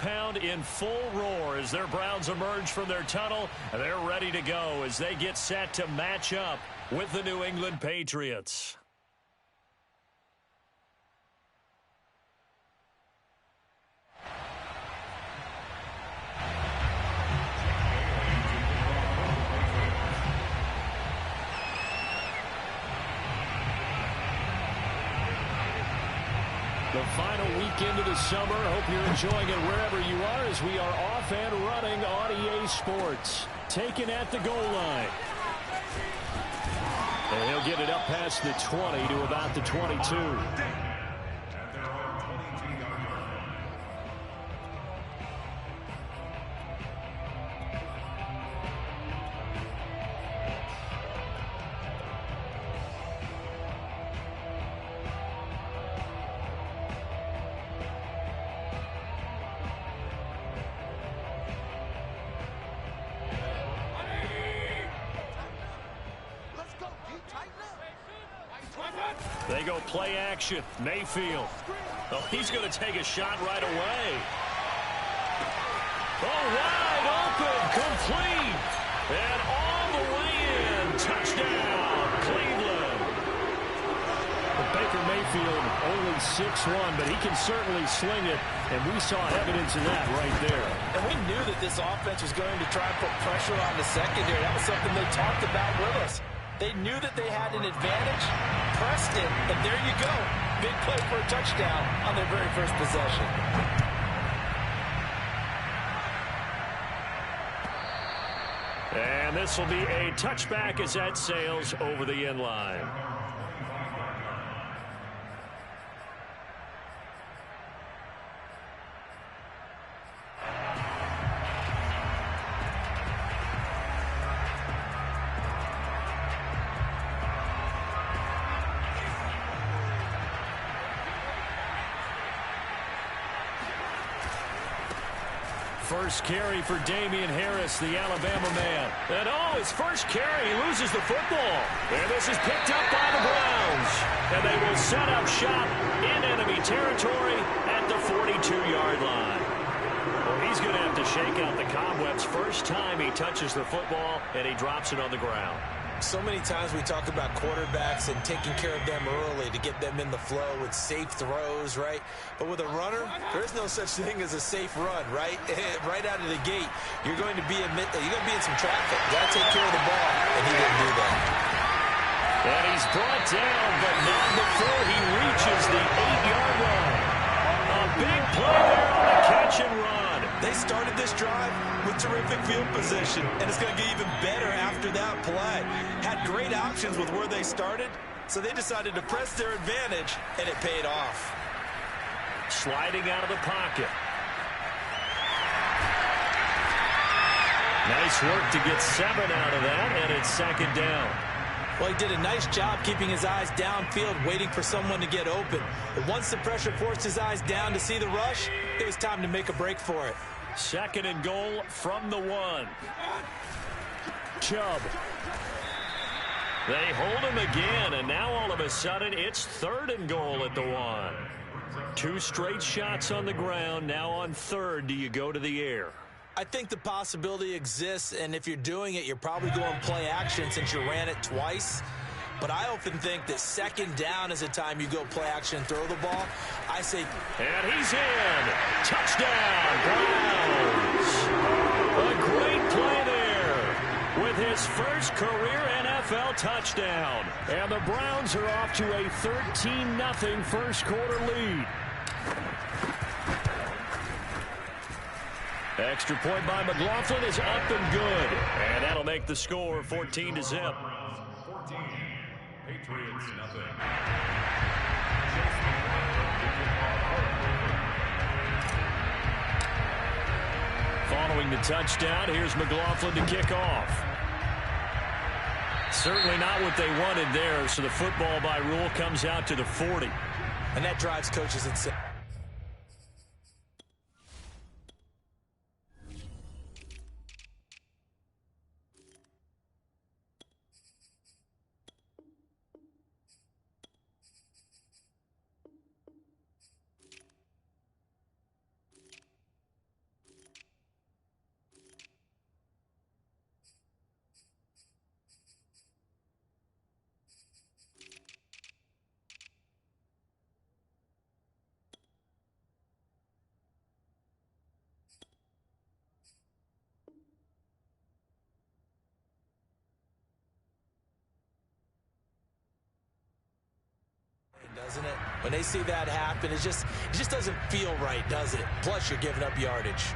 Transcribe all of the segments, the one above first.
compound in full roar as their Browns emerge from their tunnel. They're ready to go as they get set to match up with the New England Patriots. The final weekend of the summer. Hope you're enjoying it wherever you are as we are off and running on EA Sports. Taken at the goal line. And he'll get it up past the 20 to about the 22. They go play action. Mayfield. Oh, he's going to take a shot right away. Oh, wide open. Complete. And all the way in. Touchdown, Cleveland. Baker Mayfield only 6'1", but he can certainly sling it, and we saw evidence of that right there. And we knew that this offense was going to try and put pressure on the secondary. That was something they talked about with us. They knew that they had an advantage, pressed it, and there you go. Big play for a touchdown on their very first possession. And this will be a touchback as that sails over the end line. First carry for Damian Harris, the Alabama man. And his first carry, he loses the football. And this is picked up by the Browns. And they will set up shop in enemy territory at the 42-yard line. Well, he's going to have to shake out the cobwebs first time he touches the football, and he drops it on the ground. So many times we talk about quarterbacks and taking care of them early to get them in the flow with safe throws, right? But with a runner, there is no such thing as a safe run, right? Right out of the gate, you're going to be in some traffic. You got to take care of the ball, and he didn't do that. And he's brought down, but not before he reaches the 8-yard line. A big play there on the catch and run. They started this drive with terrific field position, and it's going to get even better after that play. Had great options with where they started, so they decided to press their advantage, and it paid off. Sliding out of the pocket. Nice work to get 7 out of that, and it's second down. Well, he did a nice job keeping his eyes downfield, waiting for someone to get open. But once the pressure forced his eyes down to see the rush, it was time to make a break for it. Second and goal from the 1. Chubb. They hold him again, and now all of a sudden it's third and goal at the 1. 2 straight shots on the ground. Now on third, do you go to the air? I think the possibility exists, and if you're doing it, you're probably going play action since you ran it twice. But I often think that second down is the time you go play action and throw the ball. I say... And he's in. Touchdown, Browns. A great play there with his first career NFL touchdown. And the Browns are off to a 13-0 first quarter lead. Extra point by McLaughlin is up and good. And that'll make the score 14-0. 14. Patriots, nothing. Following the touchdown, here's McLaughlin to kick off. Certainly not what they wanted there, so the football by rule comes out to the 40. And that drives coaches insane. Doesn't it? When they see that happen, it just doesn't feel right, does it? Plus, you're giving up yardage.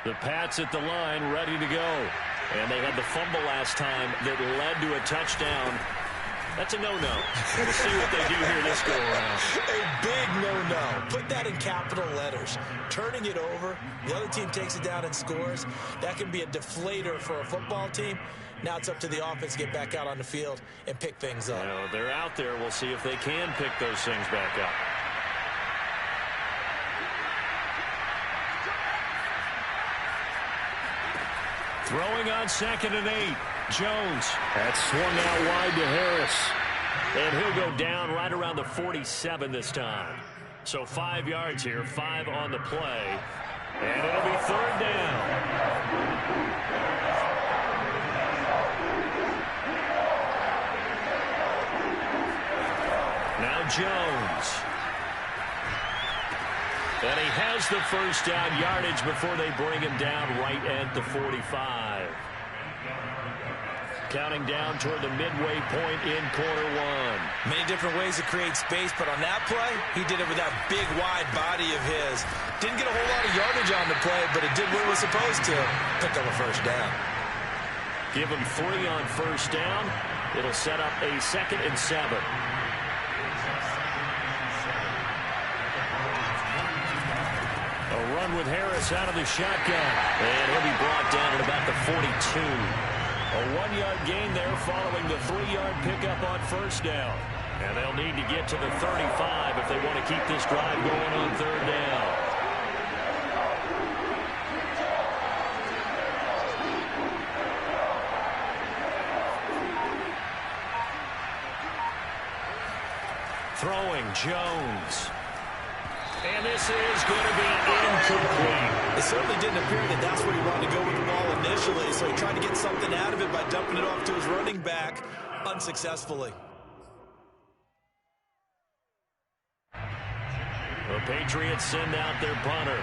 The Pats at the line, ready to go. And they had the fumble last time that led to a touchdown. That's a no-no. We'll see what they do here this go-around. A big no-no. Put that in capital letters. Turning it over, the other team takes it down and scores. That can be a deflator for a football team. Now it's up to the offense to get back out on the field and pick things up. Well, they're out there. We'll see if they can pick those things back up. Throwing on 2nd and 8. Jones. That's swung out wide to Harris. And he'll go down right around the 47 this time. So 5 yards here, 5 on the play. And it'll be 3rd down. Now Jones. And he has the first down yardage before they bring him down right at the 45. Counting down toward the midway point in quarter one. Many different ways to create space, but on that play, he did it with that big, wide body of his. Didn't get a whole lot of yardage on the play, but it did what it was supposed to. Pick up a first down. Give him 3 on first down. It'll set up a 2nd and 7. A run with Harris out of the shotgun. And he'll be brought down at about the 42. A 1-yard gain there following the 3-yard pickup on first down. And they'll need to get to the 35 if they want to keep this drive going on 3rd down. Throwing, Jones. And this is going to be incomplete. It certainly didn't appear that that's where he wanted to go with the ball initially, so he tried to get something out of it by dumping it off to his running back unsuccessfully. The Patriots send out their punter,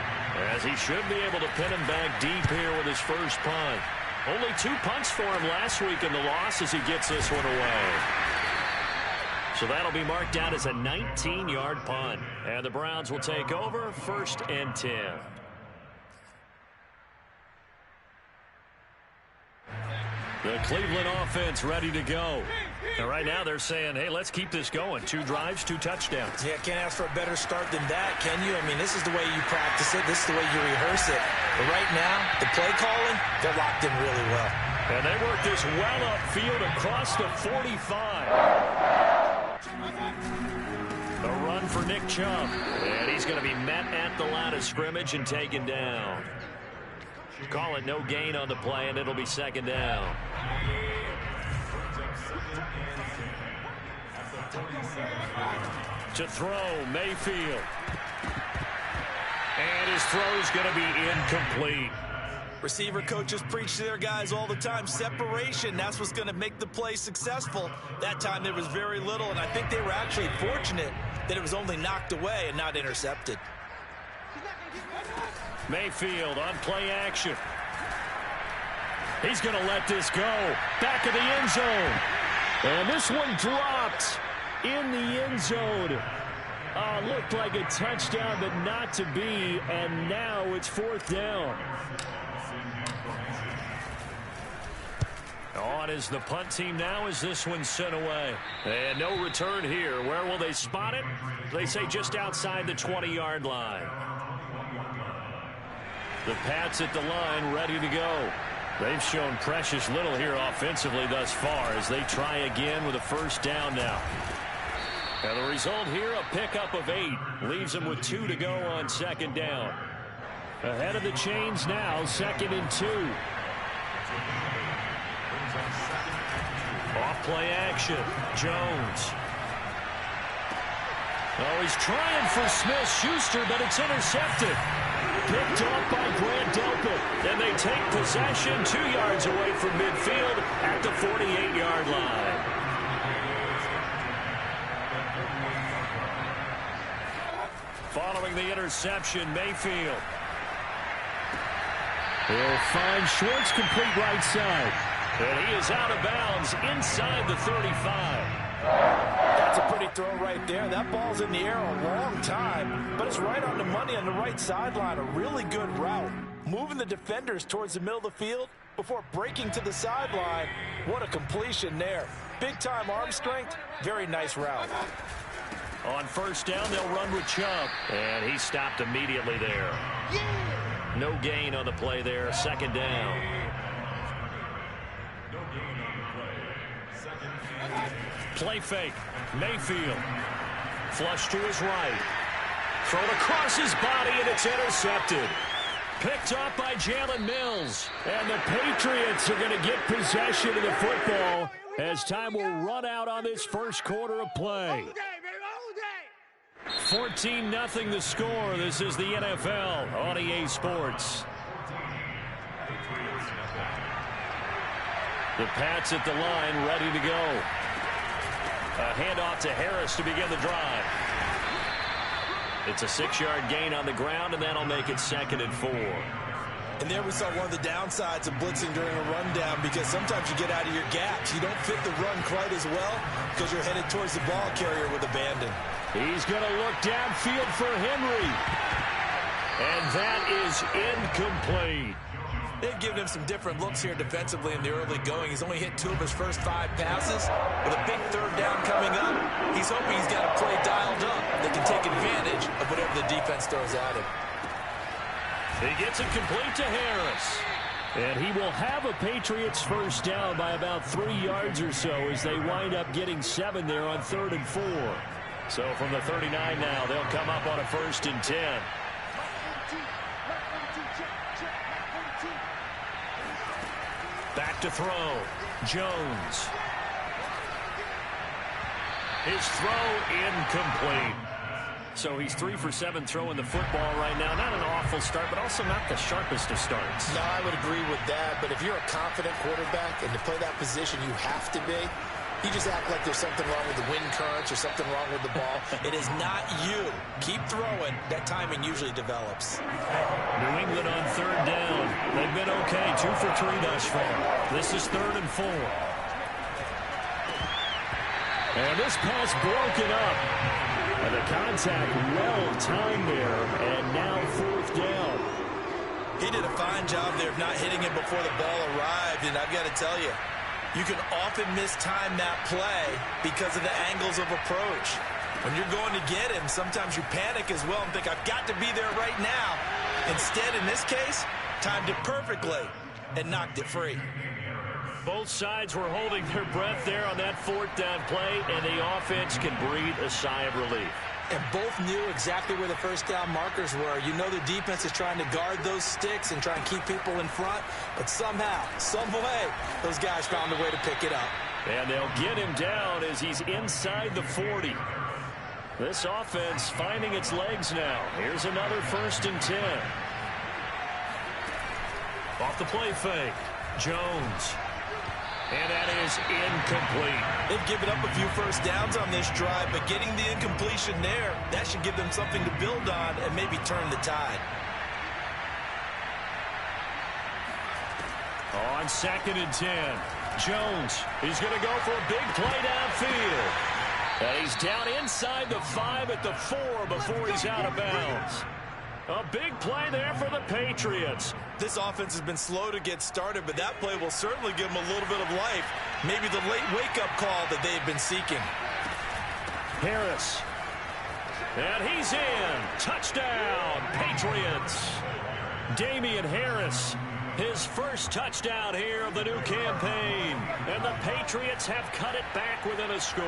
as he should be able to pin him back deep here with his first punt. Only 2 punts for him last week in the loss as he gets this one away. So that'll be marked down as a 19-yard punt. And the Browns will take over 1st and 10. The Cleveland offense ready to go. And right now they're saying, hey, let's keep this going. 2 drives, 2 touchdowns. Yeah, can't ask for a better start than that, can you? I mean, this is the way you practice it. This is the way you rehearse it. But right now, the play calling, they're locked in really well. And they work this well upfield across the 45. A run for Nick Chubb. And he's going to be met at the line of scrimmage and taken down. Call it no gain on the play, and it'll be 2nd down. To throw, Mayfield. And his throw's going to be incomplete. Receiver coaches preach to their guys all the time. Separation, that's what's going to make the play successful. That time there was very little, and I think they were actually fortunate that it was only knocked away and not intercepted. Mayfield on play action. He's going to let this go. Back of the end zone. And this one dropped in the end zone. Looked like a touchdown, but not to be. And now it's 4th down. On is the punt team now as this one's sent away. And no return here. Where will they spot it? They say just outside the 20-yard line. The Pats at the line ready to go. They've shown precious little here offensively thus far as they try again with a first down now. And the result here, a pickup of 8. Leaves them with 2 to go on 2nd down. Ahead of the chains now, 2nd and 2. Off play action. Jones. Oh, he's trying for Smith-Schuster, but it's intercepted. Picked off by Grant Delpit. Then they take possession 2 yards away from midfield at the 48-yard line. Following the interception, Mayfield. He'll find Schwartz complete right side. And he is out of bounds inside the 35. That's a pretty throw right there. That ball's in the air a long time, but it's right on the money on the right sideline. A really good route. Moving the defenders towards the middle of the field before breaking to the sideline. What a completion there. Big-time arm strength. Very nice route. On first down, they'll run with Chubb. And he stopped immediately there. No gain on the play there. Second down. Play fake. Mayfield. Flush to his right. Thrown across his body, and it's intercepted. Picked off by Jalen Mills. And the Patriots are going to get possession of the football as time will run out on this first quarter of play. 14-0 the score. This is the NFL on EA Sports. The Pats at the line, ready to go. A handoff to Harris to begin the drive. It's a 6-yard gain on the ground, and that'll make it 2nd and 4. And there we saw one of the downsides of blitzing during a rundown, because sometimes you get out of your gaps. You don't fit the run quite as well because you're headed towards the ball carrier with abandon. He's going to look downfield for Henry. And that is incomplete. They've given him some different looks here defensively in the early going. He's only hit 2 of his first 5 passes. With a big third down coming up, he's hoping he's got a play dialed up that can take advantage of whatever the defense throws at him. He gets it complete to Harris. And he will have a Patriots first down by about 3 yards or so as they wind up getting 7 there on 3rd and 4. So from the 39 now, they'll come up on a 1st and 10. Back to throw. Jones. His throw incomplete. So he's 3 for 7 throwing the football right now. Not an awful start, but also not the sharpest of starts. No, I would agree with that. But if you're a confident quarterback and to play that position, you have to be. You just act like there's something wrong with the wind currents or something wrong with the ball. It is not you. Keep throwing. That timing usually develops. New England on 3rd down. They've been okay. 2 for 3 thus far. This is 3rd and 4. And this pass broken up. And the contact well timed there. And now 4th down. He did a fine job there of not hitting him before the ball arrived. And I've got to tell you, you can often mistime that play because of the angles of approach. When you're going to get him, sometimes you panic as well and think, I've got to be there right now. Instead, in this case, timed it perfectly and knocked it free. Both sides were holding their breath there on that 4th down play, and the offense can breathe a sigh of relief. And both knew exactly where the first down markers were. You know the defense is trying to guard those sticks and try and keep people in front. But somehow, some way, those guys found a way to pick it up. And they'll get him down as he's inside the 40. This offense finding its legs now. Here's another 1st and 10. Off the play fake. Jones. And that is incomplete. They've given up a few first downs on this drive, but getting the incompletion there, that should give them something to build on and maybe turn the tide. On 2nd and 10, Jones is going to go for a big play downfield. And he's down inside the 5 at the 4 before he's out of bounds. A big play there for the Patriots. This offense has been slow to get started, but that play will certainly give them a little bit of life. Maybe the late wake-up call that they've been seeking. Harris. And he's in. Touchdown, Patriots. Damian Harris, his first touchdown here of the new campaign. And the Patriots have cut it back within a score.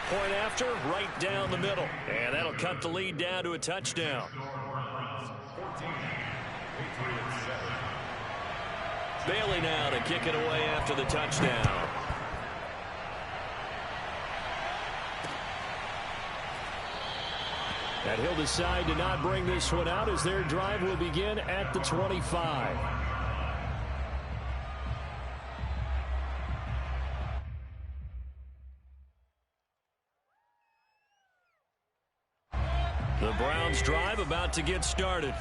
Point after, right down the middle. And that'll cut the lead down to a touchdown. Bailey now to kick it away after the touchdown. And he'll decide to not bring this one out as their drive will begin at the 25. The Browns Browns drive about to get started.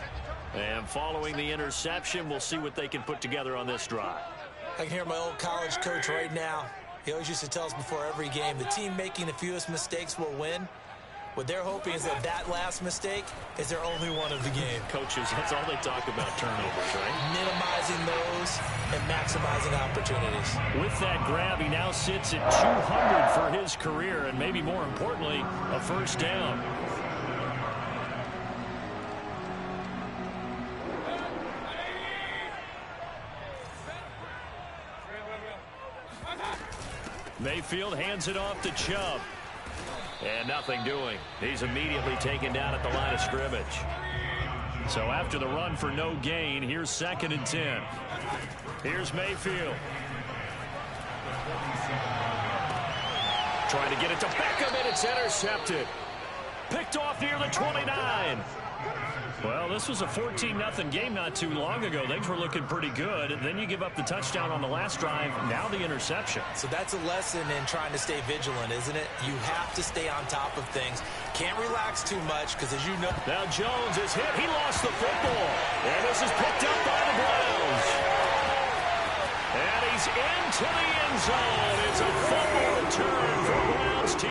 And following the interception, we'll see what they can put together on this drive. I can hear my old college coach right now. He always used to tell us before every game, the team making the fewest mistakes will win. What they're hoping is that last mistake is their only one of the game. Coaches, that's all they talk about, turnovers, right? Minimizing those and maximizing opportunities. With that grab, he now sits at 200 for his career, and maybe more importantly, a first down. Mayfield hands it off to Chubb. And nothing doing. He's immediately taken down at the line of scrimmage. So after the run for no gain, here's 2nd and 10. Here's Mayfield. Trying to get it to Beckham, and it's intercepted. Picked off near the 29. Well, this was a 14-0 game not too long ago. Things were looking pretty good. And then you give up the touchdown on the last drive. Now the interception. So that's a lesson in trying to stay vigilant, isn't it? You have to stay on top of things. Can't relax too much because, as you know... Now Jones is hit. He lost the football. And this is picked up by the Browns. And he's into the end zone. It's a fumble return for Browns TD.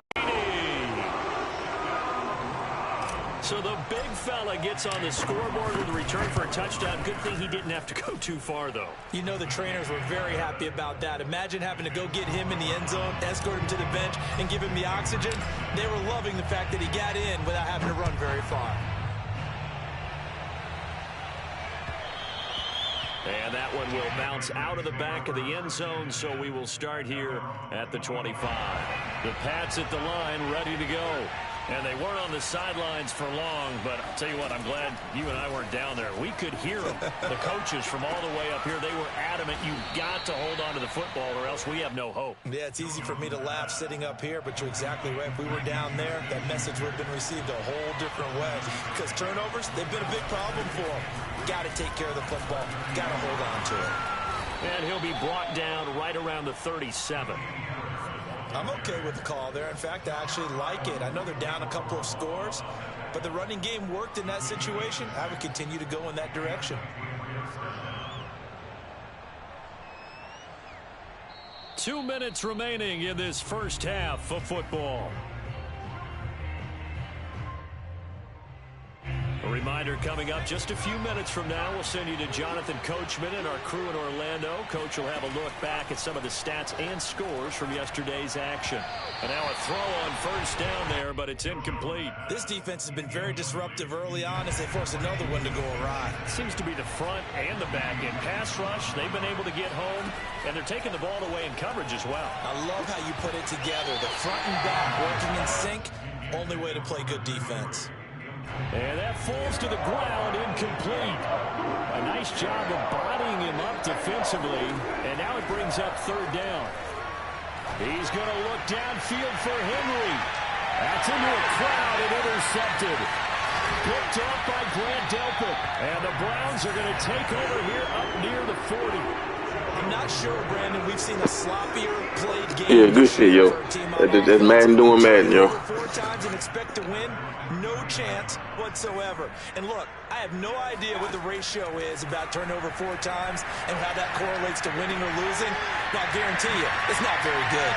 So the big fella gets on the scoreboard with a return for a touchdown. Good thing he didn't have to go too far, though. You know the trainers were very happy about that. Imagine having to go get him in the end zone, escort him to the bench, and give him the oxygen. They were loving the fact that he got in without having to run very far. And that one will bounce out of the back of the end zone, so we will start here at the 25. The Pats at the line, ready to go. And they weren't on the sidelines for long, but I'll tell you what, I'm glad you and I weren't down there. We could hear them. The coaches from all the way up here, they were adamant, you've got to hold on to the football or else we have no hope. Yeah, it's easy for me to laugh sitting up here, but you're exactly right. If we were down there, that message would have been received a whole different way. Because turnovers, they've been a big problem for them. Got to take care of the football. Got to hold on to it. And he'll be brought down right around the 37. I'm okay with the call there. In fact, I actually like it. I know they're down a couple of scores, but the running game worked in that situation. I would continue to go in that direction. Two minutes remaining in this first half of football. A reminder coming up just a few minutes from now. We'll send you to Jonathan Coachman and our crew in Orlando. Coach will have a look back at some of the stats and scores from yesterday's action. And now a throw on first down there, but it's incomplete. This defense has been very disruptive early on as they force another one to go awry. Seems to be the front and the back end. Pass rush, they've been able to get home, and they're taking the ball away in coverage as well. I love how you put it together. The front and back working in sync, only way to play good defense. And that falls to the ground, incomplete. A nice job of bodying him up defensively, and now it brings up third down. He's going to look downfield for Henry. That's into a crowd and intercepted. Picked off by Grant Delpit. And the Browns are going to take over here up near the 40. I'm not sure, Brandon, we've seen a sloppier played game. Yeah, good shit, yo. That's Madden doing Madden, yo. 4 times and expect to win? No chance whatsoever. And look, I have no idea what the ratio is about turnover 4 times and how that correlates to winning or losing. But I guarantee you, it's not very good.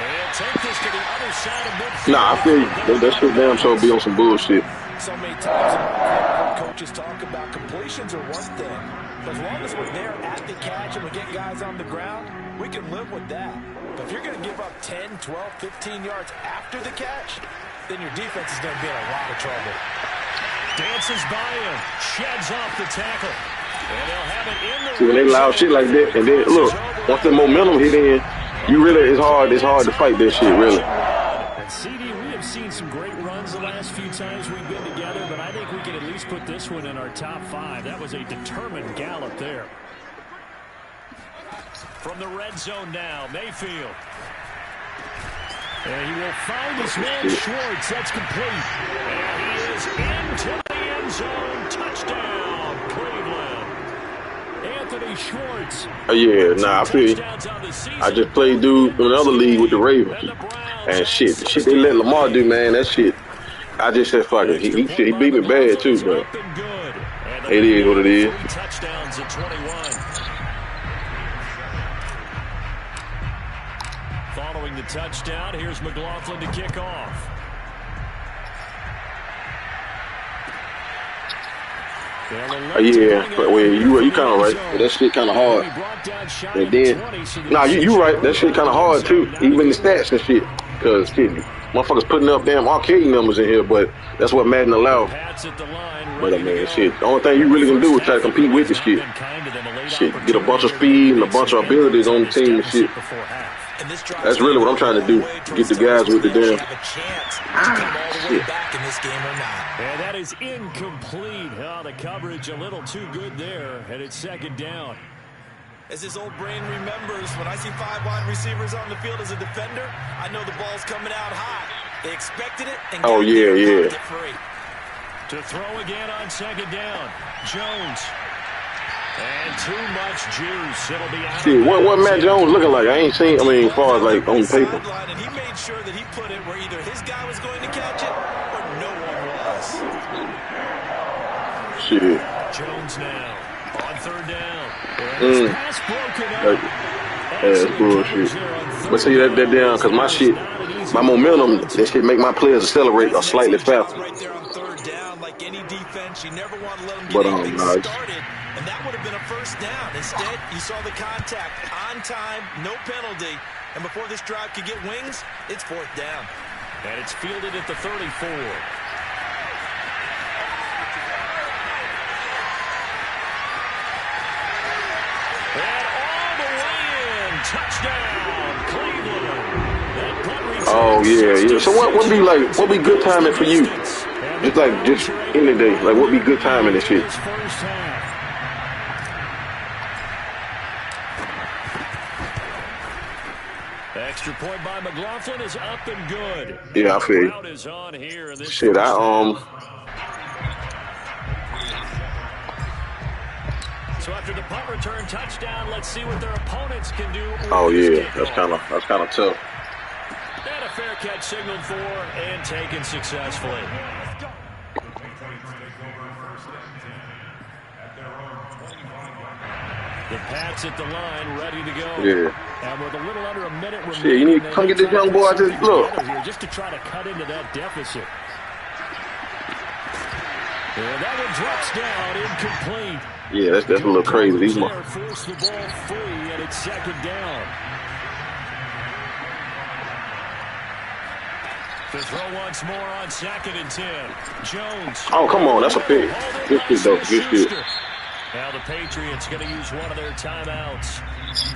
And take this to the other side of midfield. Nah, I feel you. That shit damn sure be on some bullshit. So many times when coaches talk about completions are one thing. But as long as we're there at the catch and we get guys on the ground, we can live with that. But if you're going to give up 10, 12, 15 yards after the catch, then your defense is going to be in a lot of trouble. Dances by him, sheds off the tackle. And they'll have it in the... See, when they loud shit like that, and then, look, once the momentum hit in, you really, it's hard to fight that shit, really. And CD, we have seen some great runs the last few times we've been together, but I think we can at least put this one in our top 5. That was a determined gallop there. From the red zone now, Mayfield. And he will find his man Schwartz. That's complete. And he is into the end zone. Touchdown, Cleveland. Anthony Schwartz. Yeah, nah, I feel you. I just played dude in another league with the Ravens. And shit, the shit they let Lamar do, man, that shit I just said fuck it. He beat me bad too, but it is what it is. Touchdowns at 21. Following the touchdown, here's McLaughlin to kick off. Yeah, but well, you kind of right. That shit kind of hard. And then, nah, you right. That shit kind of hard too. Even the stats and shit, cause shit, motherfuckers putting up damn arcade numbers in here, but that's what Madden allow. But I mean, shit, the only thing you really gonna do is try to compete with this shit. Shit, get a bunch of speed and a bunch of abilities on the team and shit. That's really what I'm trying to do. Get the guys with the damn. Shit. And that is incomplete. Oh, the coverage a little too good there, and it's second down. As his old brain remembers, when I see 5 wide receivers on the field as a defender, I know the ball's coming out hot. They expected it and oh yeah, yeah. To throw again on second down, Jones. And too much juice. It'll be out. Shit, what Matt Jones looking like? I ain't seen. I mean, as far as like on paper. And he made sure that he put it where either his guy was going to catch it or no one was. Shit. Jones now on third down. Pass broken up. That's bullshit. But see that down, cause my shit, my momentum, that shit make my players accelerate or slightly faster. Right there on third down, like any defense, you never want to let them get But anything nice. started. And that would have been a first down. Instead, you saw the contact on time, no penalty. And before this drive could get wings, it's fourth down. And it's fielded at the 34. And all the way in. Touchdown, Cleveland. Oh yeah. So what be like? What be good timing for you? Just in the day, like what be good timing and shit? Extra point by McLaughlin is up and good. Yeah, I feel you. Shit, So after the punt return touchdown, let's see what their opponents can do. Oh yeah, that's kind of tough. And a fair catch signaled for and taken successfully. The Pats at the line, ready to go. Yeah. And with a little under a minute remaining, shit, you need to come get this young boy. Just look. Just to try to cut into that deficit. And that one drops down, incomplete. Yeah, that's a little crazy. These force the ball free, and it's second down. To throw once more on second and 10. Jones. Oh, come on, that's a pick. Good shit, though. Good shit. Now the Patriots going to use one of their timeouts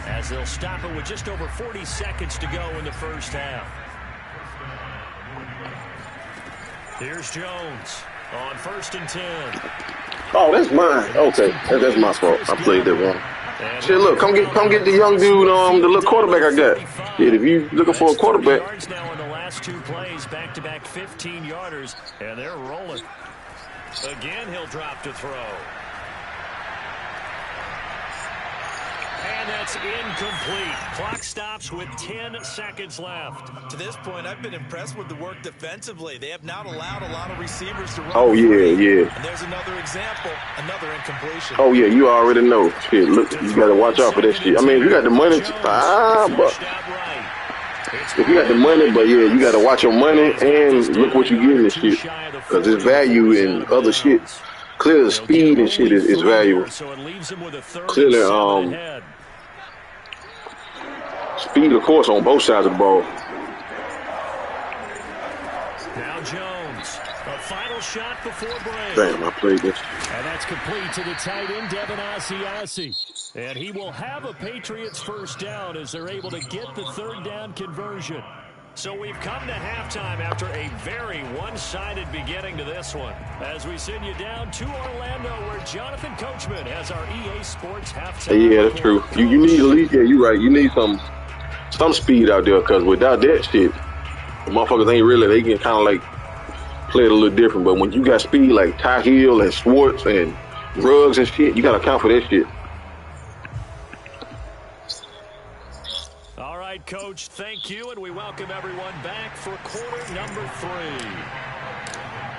as they'll stop it with just over 40 seconds to go in the first half. Here's Jones on 1st and 10. Oh, that's mine. Okay, that's my fault. I played that wrong. Shit, look, come get the young dude, the little quarterback I got. Shit, if you looking for a quarterback. Yards now in the last 2 plays, back-to-back 15-yarders, and they're rolling. Again, he'll drop to throw. And that's incomplete. Clock stops with 10 seconds left. To this point, I've been impressed with the work defensively. They have not allowed a lot of receivers to run. Oh, yeah. And there's another example, another incompletion. Oh, yeah, you already know. Shit, look, you got to watch out for that shit. I mean, if you got the money, but if you got the money, but yeah, you got to watch your money and look what you get in this shit. Because there's value in other shit. Clearly, the speed and shit is valuable. Clearly, speed, of course, on both sides of the ball. Now Jones, a final shot before break. Damn, I played this. And that's complete to the tight end, Devin Asiasi. And he will have a Patriots first down as they're able to get the third down conversion. So we've come to halftime after a very one-sided beginning to this one. As we send you down to Orlando, where Jonathan Coachman has our EA Sports halftime. Yeah, that's true. You need at least, yeah, you're right. You need some speed out there, because without that shit, the motherfuckers ain't really, they can kind of like play it a little different. But when you got speed like Ty Hill and Schwartz and Ruggs and shit, you got to account for that shit. All right, Coach, thank you, and we welcome everyone back for quarter number 3.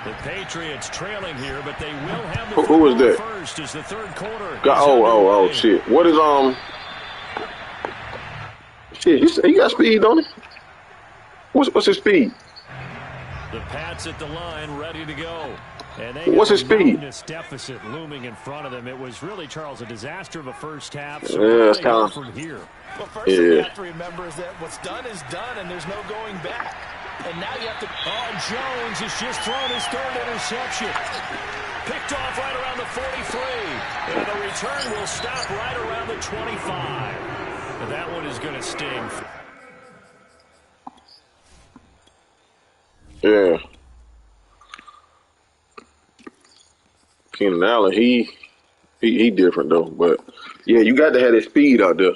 The Patriots trailing here, but they will have the who is that? First as the third quarter. Oh, shit. What is, shit, he got speed, don't he? What's his speed? The Pats at the line, ready to go. And they what's his speed? Deficit looming in front of them. It was really, Charles, a disaster of a first half. So yeah, it's kind of from here. Well, first thing you have to remember is that what's done is done, and there's no going back. And now you have to... Oh, Jones has just thrown his third interception. Picked off right around the 43. And the return will stop right around the 25. And that one is going to sting. Yeah. Keenan Allen, he different, though. But, yeah, you got to have that speed out there.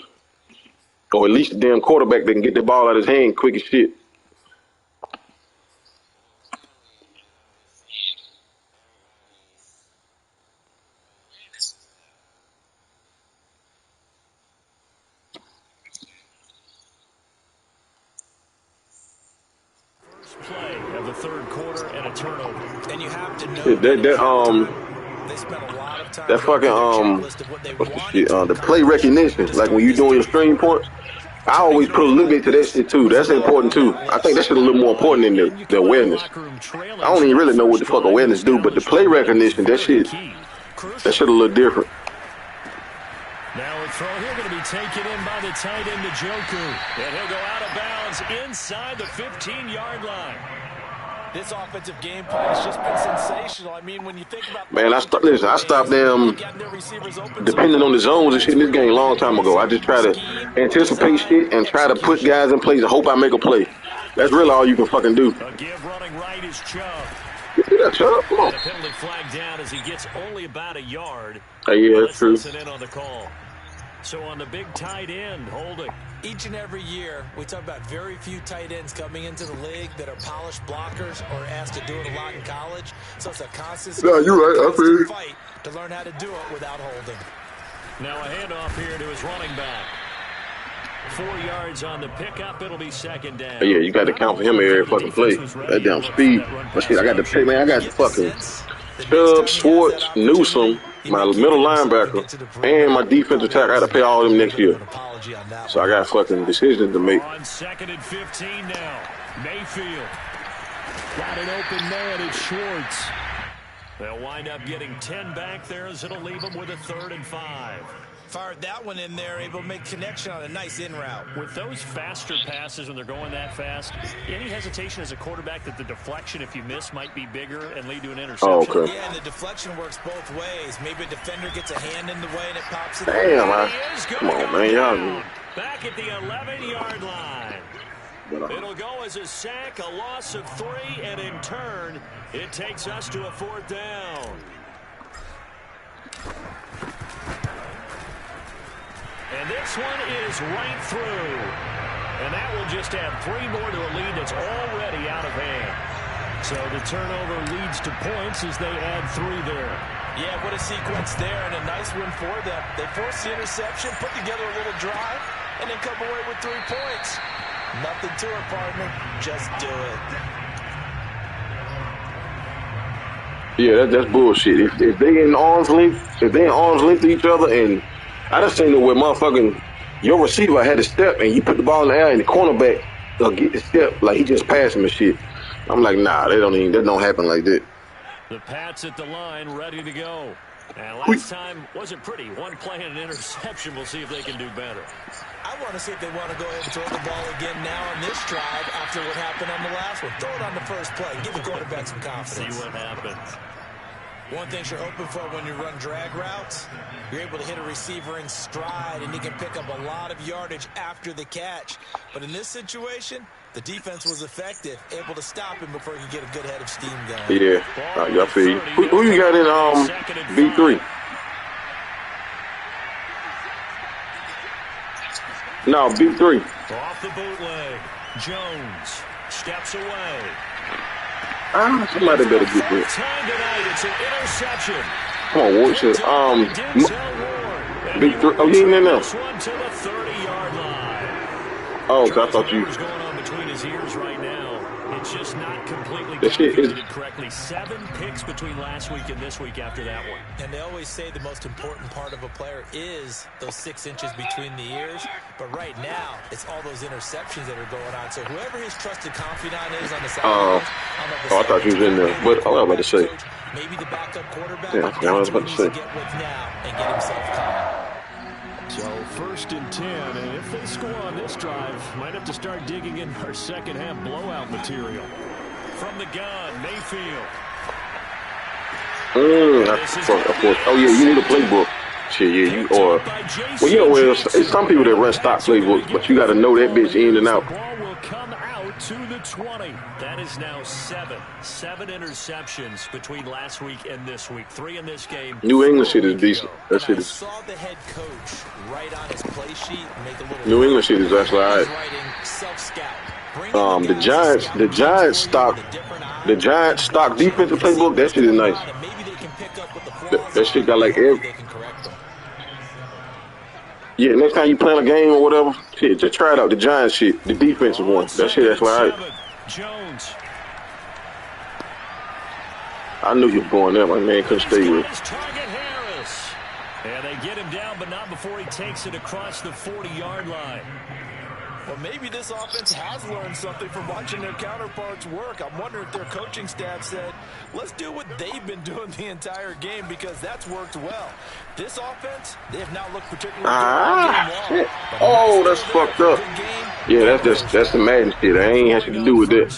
Or at least the damn quarterback that can get the ball out of his hand quick as shit. Play of the third quarter and a turnover. And you have to know they spent a lot of time that fucking what's the shit? The play recognition, like when you doing your stream points. I always put a little bit to that shit too. That's important too. I think that shit a little more important than the awareness. I don't even really know what the fuck awareness do, but the play recognition, that shit a little different. Now a throw here going to be taken in by the tight end Njoku. And he'll go out of bounds inside the 15-yard line. This offensive game plan has just been sensational. I mean, when you think about... Man, I stopped them depending on the zones and shit in this game a long time ago. I just try to anticipate shit and try to put guys in place and hope I make a play. That's really all you can fucking do. A give running right is Chubb. You see that, Chubb? Come on. And a penalty flag down as he gets only about a yard. Yeah, that's true. Listen in on the call. So on the big tight end, holding. Each and every year, we talk about very few tight ends coming into the league that are polished blockers or asked to do it a lot in college. So it's a constant fight to learn how to do it without holding. Now a handoff here to his running back. 4 yards on the pickup. It'll be second down. Yeah, you got to count for him every fucking play. That damn speed. But shit, I got to pay, man. I got the fucking Chubb, Schwartz, Newsome, my middle linebacker, and my defensive tackle. I got to pay all of them next year. So I got fucking decisions to make. On 2nd and 15 now. Mayfield. Got an open man. It's Schwartz. They'll wind up getting 10 back there as it'll leave them with a 3rd and 5. Fired that one in there, able to make connection on a nice in route. With those faster passes when they're going that fast, any hesitation as a quarterback that the deflection, if you miss, might be bigger and lead to an interception? Oh, okay. Yeah, and the deflection works both ways. Maybe a defender gets a hand in the way and it pops it. Damn, come on, man. Y'all. Back at the 11-yard line. It'll go as a sack, a loss of 3, and in turn, it takes us to a 4th down. And this one is right through. And that will just add 3 more to a lead that's already out of hand. So the turnover leads to points as they add 3 there. Yeah, what a sequence there, and a nice win for them. They forced the interception, put together a little drive, and then come away with 3 points. Nothing to it, partner. Just do it. Yeah, that's bullshit. If they in arm's length, to each other, and I just seen it where motherfucking your receiver had to step and you put the ball in the air and the cornerback get the step like he just passed him and shit. I'm like, nah, that don't happen like that. The Pats at the line, ready to go. And last time wasn't pretty. 1 play and an interception. We'll see if they can do better. I want to see if they want to go ahead and throw the ball again now on this drive after what happened on the last one. Throw it on the first play. Give the quarterback some confidence. See what happens. One thing you're hoping for when you run drag routes, you're able to hit a receiver in stride, and he can pick up a lot of yardage after the catch. But in this situation, the defense was effective, able to stop him before he could get a good head of steam going. Yeah, I feel you. Who you got in B3? No, B3. Off the bootleg, Jones steps away. Somebody better get this. Time tonight, it's an interception. Come on, watch it. B3. Oh, he ain't in there. This one to the 30-yard line. Oh, okay, I thought you. What's going on between his ears right now? It's just not completely That shit is. calculated correctly. 7 picks between last week and this week after that one. And they always say the most important part of a player is those 6 inches between the ears. But right now, it's all those interceptions that are going on. So whoever his trusted confidant is on the side of the I thought you was in there. But I was about to say. Maybe the backup quarterback. Yeah, I forgot what I was about to say. Get with now and get himself calm. So 1st and 10, and if they score on this drive, might have to start digging in our second half blowout material. From the gun, Mayfield. Of course. Oh yeah, you need a playbook. Shit, yeah, you or well, you know, it's some people that run stock playbooks, but you got to know that bitch in and out. Ball will come out to the 20. That is now 7 interceptions between last week and this week. 3 in this game. New England shit is decent. That shit is. Saw the head coach write on his play sheet and make a little. New England shit is actually all right. The Giants stock defensive playbook. That shit is nice. That shit got like every. Yeah, next time you playing a game or whatever, shit, just try it out. The Giants shit, the defensive one. That shit, that's all right. Jones. I knew you were going there. My man couldn't stay with. And they get him down, but not before he takes it across the 40-yard line. Well, maybe this offense has learned something from watching their counterparts work. I'm wondering if their coaching staff said, let's do what they've been doing the entire game because that's worked well. This offense, they have not looked particularly good all game long. Oh, that's fucked up. Yeah, that's the Madden shit. I ain't had to do with that.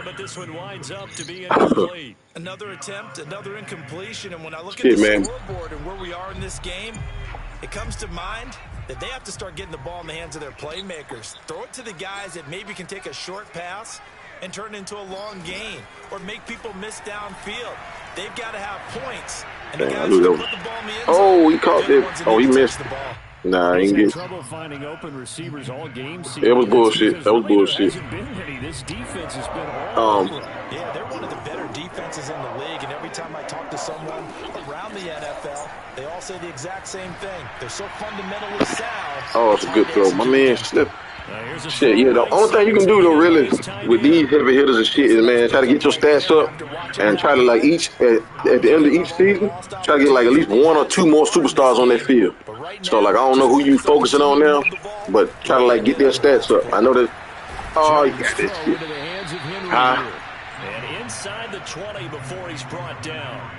But this one winds up to be incomplete. Another attempt, another incompletion, and when I look at the scoreboard and where we are in this game, it comes to mind that they have to start getting the ball in the hands of their playmakers. Throw it to the guys that maybe can take a short pass and turn it into a long gain or make people miss downfield. They've got to have points. And the guys who put the ball in the end zone, he caught it. Oh, he missed. Nah, he didn't get trouble finding open receivers all game. It was bullshit. That was bullshit. This defense has been all over. Yeah, they're one of the better defenses in the league, and every time I talk to someone around the NFL, they all say the exact same thing. They're so fundamentally sound. Oh, it's a good throw. My man slipped. Shit, yeah, the only thing you can do, though, really, with these heavy hitters and shit is, man, try to get your stats up and try to, like, at the end of each season, try to get, like, at least 1 or 2 more superstars on that field. So, like, I don't know who you focusing on now, but try to, like, get their stats up. I know that. Oh, you got that shit. And inside the 20 before he's brought down.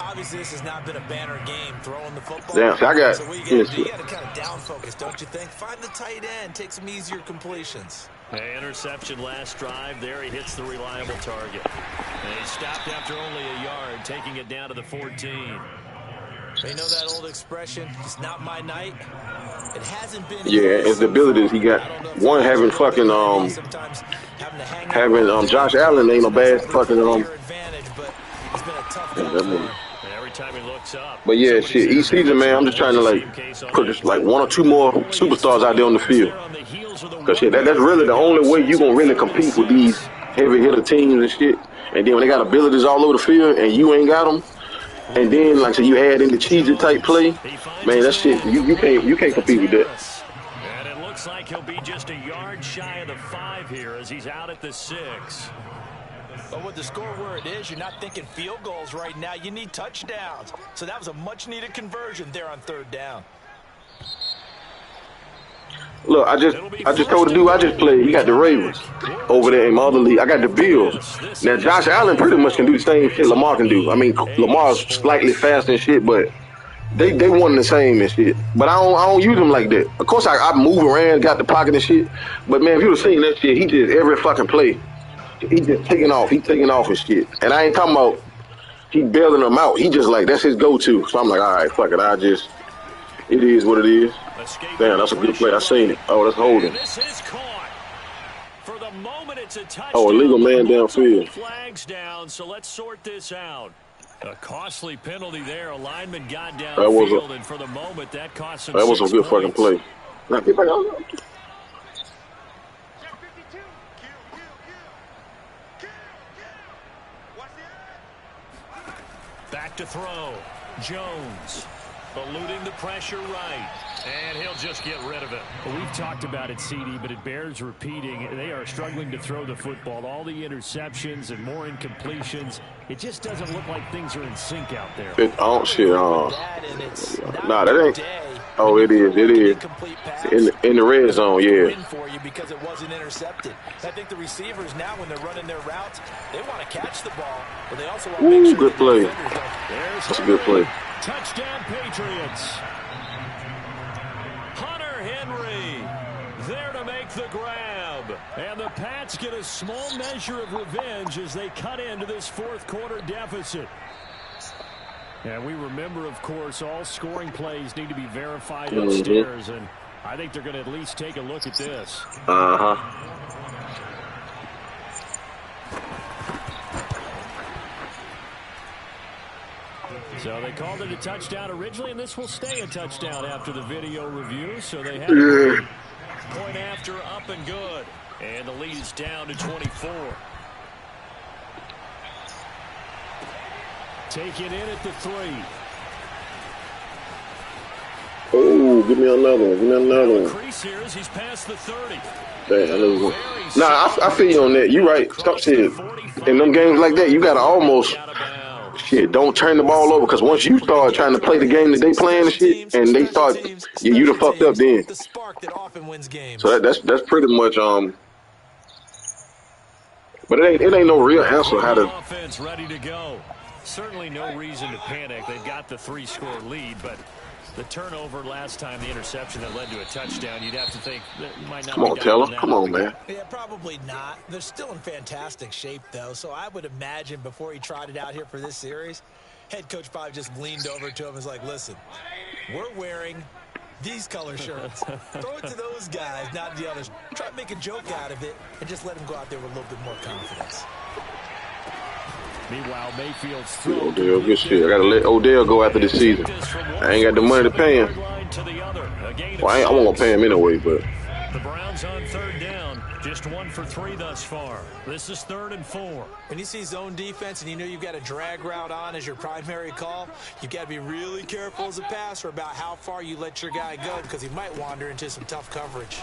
Obviously, this has not been a banner game throwing the football. Damn, I got. So what you got to kind of down focus, don't you think? Find the tight end, take some easier completions. Interception last drive. There he hits the reliable target. And he stopped after only a yard, taking it down to the 14. You know that old expression, it's not my night? It hasn't been. Yeah, and the abilities he got. One having fucking Josh Allen ain't no bad fucking Every time he looks up. But yeah, shit, each season, man, I'm just trying to like put just like 1 or 2 more superstars out there on the field. Cause shit, that's really the only way you gonna really compete with these heavy hitter teams and shit. And then when they got abilities all over the field and you ain't got them, and then like so you add in the cheesy type play, man, that shit you can't compete with that. And it looks like he'll be just a yard shy of the 5 here as he's out at the 6. But with the score where it is, you're not thinking field goals right now. You need touchdowns. So that was a much-needed conversion there on 3rd down. Look, I just told the dude I just played. He got the Ravens over there in my other league. I got the Bills. Now Josh Allen pretty much can do the same shit Lamar can do. I mean, Lamar's slightly faster and shit, but they one the same and shit. But I don't use them like that. Of course, I move around, got the pocket and shit. But man, if you would have seen that shit, he just every fucking play. He just taking off. He taking off and shit. And I ain't talking about he bailing them out. He just like, that's his go-to. So I'm like, all right, fuck it. It is what it is. Damn, that's a good play. I seen it. Oh, that's holding. For the moment, it's a touchdown. Oh, illegal man downfield. Flags down, so let's sort this out. A costly penalty there. A lineman got That was downfield, and for the moment, that cost him That was a good points. fucking play. Now, get back on. Back to throw. Jones. eluding the pressure right. And he'll just get rid of it. Well, we've talked about it, CD, but it bears repeating. They are struggling to throw the football. All the interceptions and more incompletions. It just doesn't look like things are in sync out there. Oh, shit. Nah, that ain't. Oh, it is. It is. In the red zone, yeah. For you because it wasn't intercepted. I think the receivers now, when they're running their routes, they want to catch the ball, but they also want to make sure good play. That's a good play. Touchdown, Patriots. Hunter Henry there to make the grab. And the Pats get a small measure of revenge as they cut into this fourth quarter deficit. And we remember, of course, all scoring plays need to be verified upstairs, and I think they're going to at least take a look at this. So they called it a touchdown originally, and this will stay a touchdown after the video review. So they have a point after, up and good. And the lead is down to 24. Taken in at the 3. Oh, give me another one. Give me another one. Crease here as he's past the 30. Nah, I feel you on that. You right. Stop saying. In them games like that, you got to almost, don't turn the ball over, because once you start trying to play the game that they playing and shit, and they start, you done fucked up then. So that's pretty much, but it ain't no real answer how to. Offense ready to go. Certainly no reason to panic. They've got the 3-score lead, but the turnover last time, the interception that led to a touchdown, you'd have to think that you might not. Come on, Taylor. Come on, man. Yeah, probably not. They're still in fantastic shape, though, so I would imagine before he tried it out here for this series, head coach probably just leaned over to him and was like, listen, we're wearing these color shirts. Throw it to those guys, not the others. Try to make a joke out of it and just let them go out there with a little bit more confidence. Meanwhile, Mayfield's throw. Odell, good shit. I got to let Odell go after this season. I ain't got the money to pay him. Well, I won't gonna pay him anyway, but. The Browns on 3rd down. Just 1 for 3 thus far. This is 3rd and 4. When you see zone defense and you know you've got a drag route on as your primary call, you've got to be really careful as a passer about how far you let your guy go, because he might wander into some tough coverage.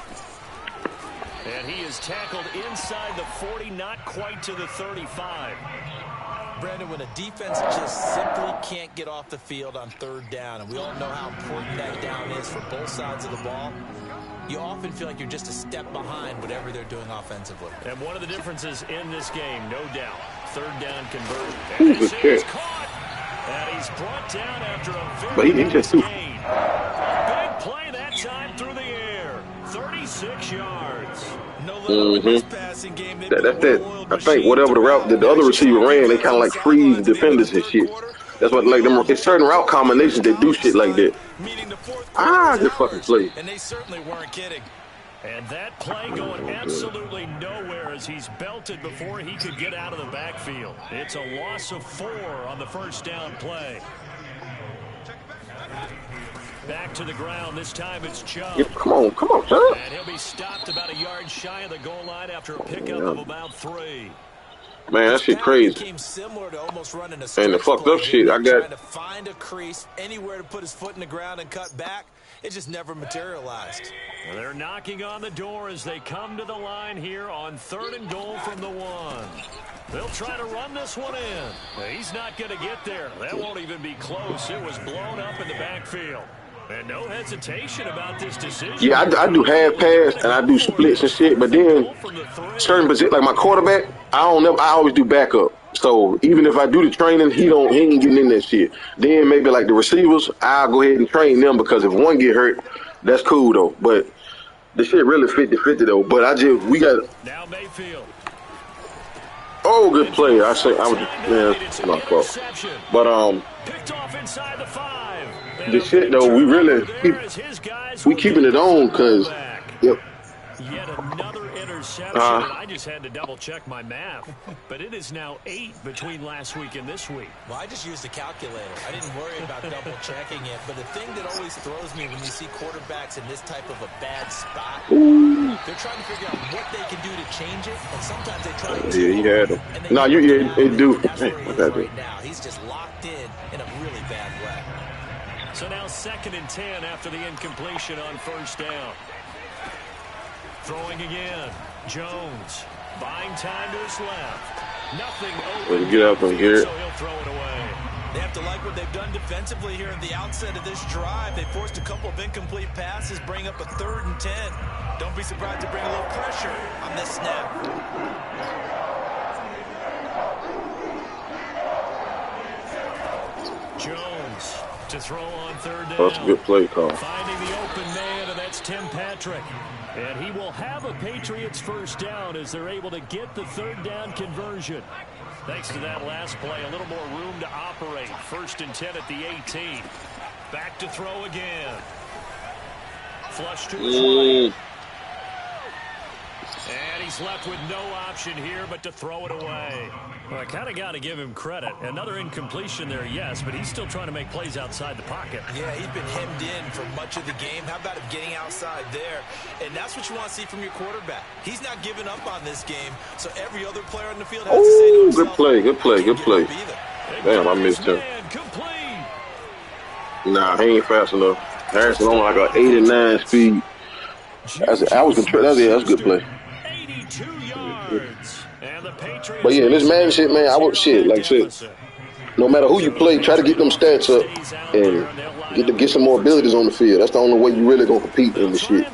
And he is tackled inside the 40, not quite to the 35. Brandon, when a defense just simply can't get off the field on 3rd down, and we all know how important that down is for both sides of the ball, you often feel like you're just a step behind whatever they're doing offensively. And one of the differences in this game, no doubt, 3rd down conversion. And he's caught. And he's brought down after a very gain. Big play that time through the air. 36 yards. Passing game. That's that. I think whatever the route that the other receiver ran, they kind of like freeze defenders and shit. That's what like them. It's certain route combinations that do shit like that. Good fucking play. And they certainly weren't kidding. And that play going absolutely nowhere as he's belted before he could get out of the backfield. It's a loss of 4 on the 1st down play. Back to the ground. This time it's Chubb. Yeah, come on, Chubb. And he'll be stopped about a yard shy of the goal line after a pickup of about 3. Man, that shit crazy. Similar to almost running a and the fucked up shit, I got trying to find a crease anywhere to put his foot in the ground and cut back. It just never materialized. Well, they're knocking on the door as they come to the line here on 3rd and goal from the 1. They'll try to run this one in. He's not going to get there. That won't even be close. It was blown up in the backfield. And no hesitation about this decision. Yeah, I do half pass and I do splits and shit, but then certain positions, like my quarterback, I always do backup. So even if I do the training, he ain't getting in that shit. Then maybe like the receivers, I'll go ahead and train them, because if one get hurt, that's cool though. But the shit really 50-50 though. But we got now Mayfield. Oh, good play. It's my fault. But picked off inside the 5. The shit though, we really keeping it on, because yet another interception. I just had to double check my math, but it is now 8 between last week and this week. Well, I just used a calculator. I didn't worry about double checking it, but the thing that always throws me when you see quarterbacks in this type of a bad spot, they're trying to figure out what they can do to change it, and sometimes they try to. Yeah, he had him. No, it do. Right now. He's just locked in a really bad way. So now 2nd and 10 after the incompletion on first down. Throwing again. Jones buying time to his left. Nothing open. Get out from here. So he'll throw it away. They have to like what they've done defensively here at the outset of this drive. They forced a couple of incomplete passes, bring up a 3rd and 10. Don't be surprised to bring a little pressure on this snap. Jones to throw on 3rd down. That's a good play call. Finding the open man, and that's Tim Patrick. And he will have a Patriots first down as they're able to get the 3rd down conversion. Thanks to that last play, a little more room to operate. 1st and 10 at the 18. Back to throw again. Flush to his right. And he's left with no option here but to throw it away. Well, I kind of got to give him credit. Another incompletion there, yes, but he's still trying to make plays outside the pocket. Yeah, he's been hemmed in for much of the game. How about him getting outside there? And that's what you want to see from your quarterback. He's not giving up on this game, so every other player on the field has to say to himself, good play. Damn, I missed him. Nah, he ain't fast enough. Harrison on like an 89 speed. That's a good play. 82 yards. And the Patriots. But yeah, this man shit, man, like I said, no matter who you play, try to get them stats up and get some more abilities on the field. That's the only way you really gonna compete in this shit.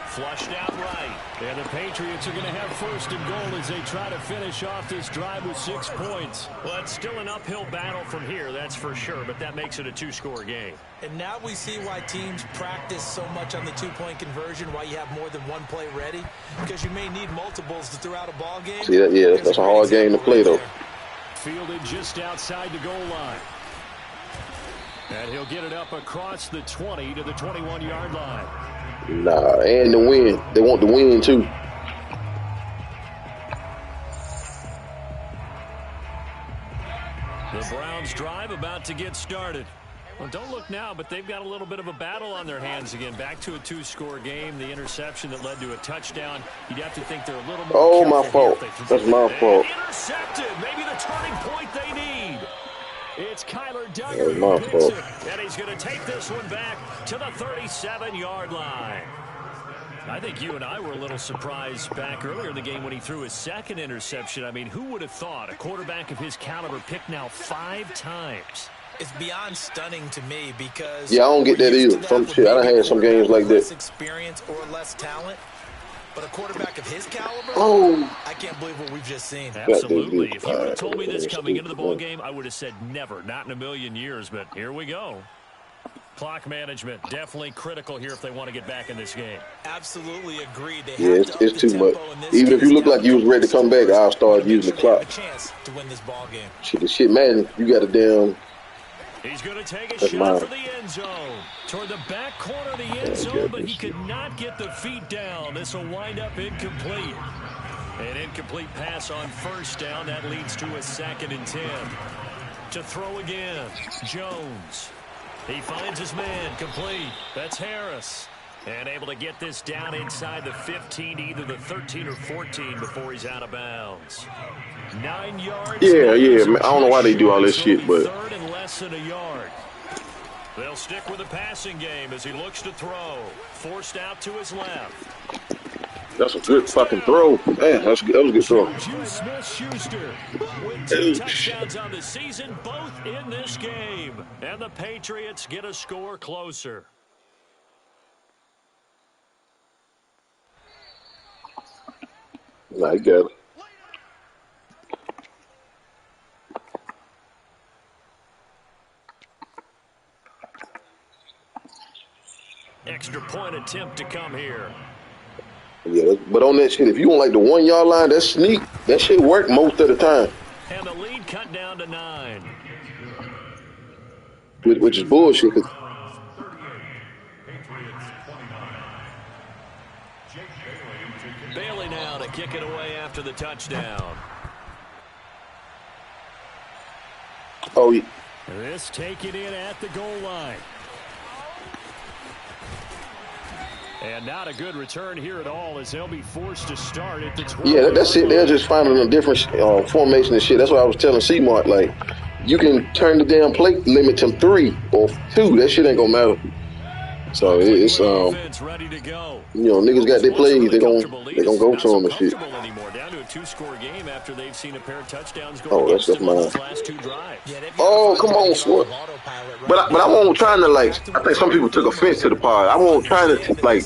Flushed out right. And the Patriots are going to have 1st and goal as they try to finish off this drive with 6 points. Well, it's still an uphill battle from here, that's for sure, but that makes it a 2-score game. And now we see why teams practice so much on the 2-point conversion, why you have more than one play ready, because you may need multiples to throw out a ball game. See, that's a hard game to play, though. Fielded just outside the goal line. And he'll get it up across the 20 to the 21-yard line. Nah, and the win. They want the win, too. The Browns drive about to get started. Well, don't look now, but they've got a little bit of a battle on their hands again. Back to a 2-score game. The interception that led to a touchdown. You'd have to think they're a little more careful. My fault. That's my fault. Intercepted. Maybe the turning point they need. It's Kyler Duggar who picks it, and he's going to take this one back to the 37-yard line. I think you and I were a little surprised back earlier in the game when he threw his 2nd interception. I mean, who would have thought a quarterback of his caliber picked now 5 times? It's beyond stunning to me because I don't get that either. Some shit, I done had some games like that. Less experience or less talent. But a quarterback of his caliber, I can't believe what we've just seen. Absolutely. If you would have told me this coming into the ball game, I would have said never, not in a million years. But here we go. Clock management definitely critical here if they want to get back in this game. Absolutely agreed. It's too much. Even if you look like you was ready to come back, I'll start using the clock. Chance to win this ball game. Shit, man, you got a damn. He's going to take a shot for the end zone. Toward the back corner of the end zone, but he could not get the feet down. This will wind up incomplete. An incomplete pass on 1st down. That leads to a 2nd and 10. To throw again, Jones. He finds his man, complete. That's Harris. And able to get this down inside the 15, either the 13 or 14 before he's out of bounds. 9 yards. Yeah. Man, I don't know why they do all this shit, but 3rd and less than a yard. They'll stick with the passing game as he looks to throw. Forced out to his left. That's a good fucking throw. Man, that was a good throw. Smith-Schuster with 2 touchdowns on the season, both in this game. And the Patriots get a score closer. I got it. Extra point attempt to come here. Yeah, but on that shit, if you don't like the 1-yard line, that sneak, that shit work most of the time. And the lead cut down to 9. Which is bullshit. Bailey now to kick it away after the touchdown. Oh, yeah. This taken in at the goal line. And not a good return here at all as they'll be forced to start at the 12. Yeah, that's it. They're just finding a different formation and shit. That's what I was telling C-Mark. Like, you can turn the damn plate limit to 3 or 2. That shit ain't gonna matter. So it's ready to go. You know, niggas got their plays. They gonna go to them and shit. Anymore. Down to a 2-score game after they've seen a pair of touchdowns go that's against them on mine. those last 2 drives. Oh, come on, sport. But I won't trying to like. I think some people took offense to the pod. I won't trying to like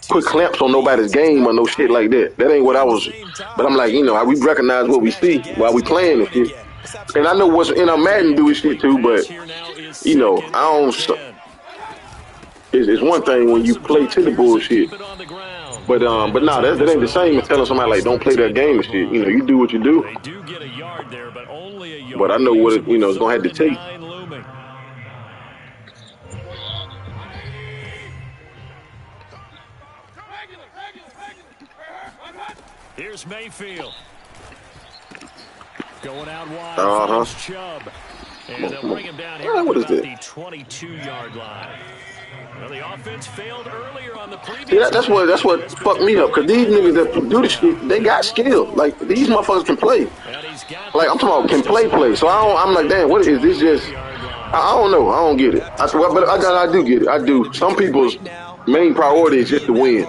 put clamps on nobody's game or no shit like that. That ain't what I was. But I'm like, you know, we recognize what we see while we playing and shit. And I know what's in our Madden do shit too, but you know, I don't. It's one thing when you play to the bullshit, but nah, that ain't the same as telling somebody like don't play that game and shit. You know, you do what you do. They do get a yard there, but only a yard. But I know what it, you know, it's gonna have to take. Here's Mayfield going out wide. Chubb, and they'll bring him down here what is about it? the 22-yard line. Well, the offense failed earlier on the previous. That's what fucked me up. Cause these niggas that do the shit, they got skill. Like these motherfuckers can play. Like I'm talking about can play. So I'm like, damn, what is this? Just I don't know. I don't get it. But I do get it. I do. Some people's main priority is just to win,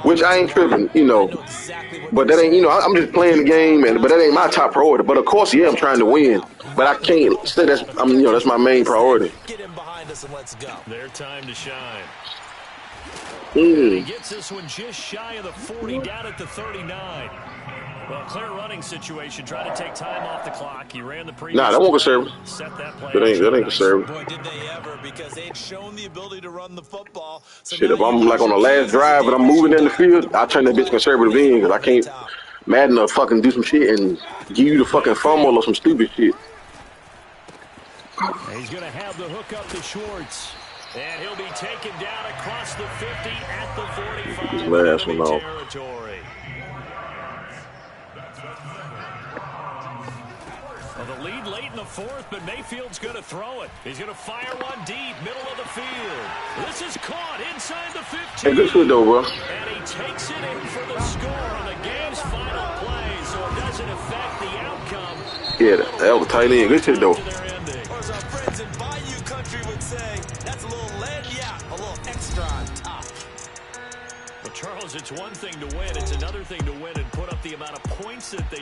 which I ain't tripping, you know. But that ain't, you know, I'm just playing the game, but that ain't my top priority. But of course, yeah, I'm trying to win. But I can't say that's my main priority. Get him behind us and let's go. Their time to shine. He gets this one just shy of the 40, down at the 39. Well, clear running situation, trying to take time off the clock. He ran the previous. Nah, that won't conserve. Set that play. That ain't conserve. Boy, did they ever, because they had shown the ability to run the football. So shit, if I'm like on the last drive and I'm moving in the field, I turn that bitch conservative in because I can't Madden to fucking do some shit and give you the fucking fumble or some stupid shit. He's going to have the hook up to Schwartz. And he'll be taken down across the 50 at the 45. This last one off. Territory. Well, the lead late in the fourth, but Mayfield's going to throw it. He's going to fire one deep, middle of the field. This is caught inside the 15. Hey, good shit though, bro. And he takes it in for the score on the game's final play, so it doesn't affect the outcome. Yeah, that was a tight end. Good shit though. Or as our friends in Bayou Country would say, that's a little a little extra on top. But Charles, it's one thing to win. It's another thing to win and put up the amount of points that they